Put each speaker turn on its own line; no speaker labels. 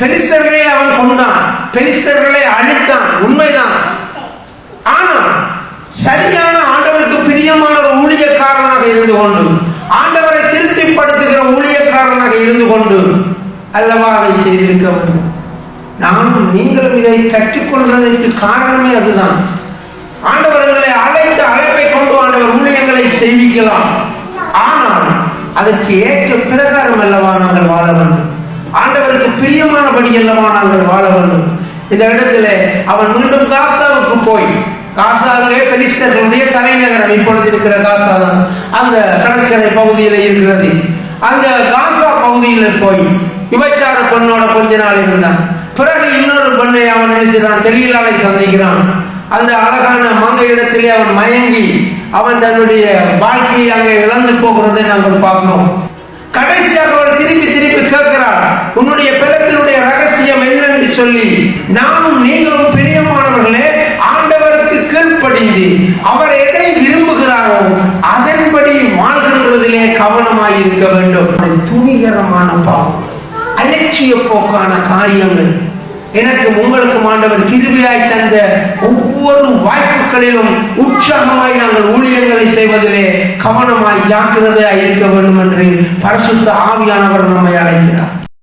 பெலிஸ்தர்களை அவன் கொண்டான், பெலிஸ்தர்களை அழித்தான், உண்மைதான். ஆனால் சரியான ஆண்டவருக்கு பிரியமான ஒரு ஊழியக்காரனாக இருந்து கொண்டு, ஆண்டவரை திருப்திப்படுத்துகிற ஊழியக்காரனாக இருந்து கொண்டு அல்லவா அதை செய்திருக்க வேண்டும். நாம் நீங்களும் இதை கற்றுக்கொள்வதற்கு காரணமே அதுதான். ஆண்டவர்களை அழைத்து அழைப்பை கொண்டு ஆண்டவர் ஊழியங்களை செய்விக்கலாம். ஆனால் அதற்கு ஏற்ற பிரகாரம் அல்லவா நாங்கள் வாழ வேண்டும். ஆண்டவருக்கு பிரியமானபடி அல்லவா நாங்கள் வாழ வேண்டும். இந்த இடத்துல அவன் மீண்டும் காசாவுக்கு போய், காசாவிலே பெலிஸ்தர்களுடைய தலைநகரம் இப்பொழுது இருக்கிற காசா தான் அந்த கடற்கரை பகுதியில் இருக்கிறது. அந்த காசா பகுதியில் போய் விபச்சார பெண்ணோட கொஞ்ச நாள் இருந்தான். பிறகு இன்னொரு பெண்ணை அவன் நினைச்சான், தெளிவாலை சந்திக்கிறான். அந்த அழகான மங்க இடத்திலே அவன் மயங்கி அவன் தன்னுடைய வாழ்க்கையை அங்கே இழந்து போகிறதை நாங்கள் பார்க்கிறோம். கடைசியாக அவள் திருப்பி திருப்பி கேட்கிறார், உன்னுடைய பிறத்தினுடைய ரகசியம் என்னென்று சொல்லி. நானும் நீங்களும் பிரியமானவர்களே ஆண்டவருக்கு கீழ்ப்படிந்து அவர் எதை விரும்புகிறாரோ அதன்படி வாழ்கின்றதிலே கவனமாய் இருக்க வேண்டும். துணிகரமான பாவம், அலட்சிய போக்கான காரியங்கள் எனக்கு உங்களுக்கும் ஆண்டவர் கிருபையாய் தந்த ஒவ்வொரு வாய்ப்புகளிலும் உற்சாகமாய் நாங்கள் ஊழியங்களை செய்வதிலே கவனமாய் ஜாக்கிரதையாய் இருக்க வேண்டும் என்று பரிசுத்த ஆவியானவர் நம்மை அழைக்கிறார்.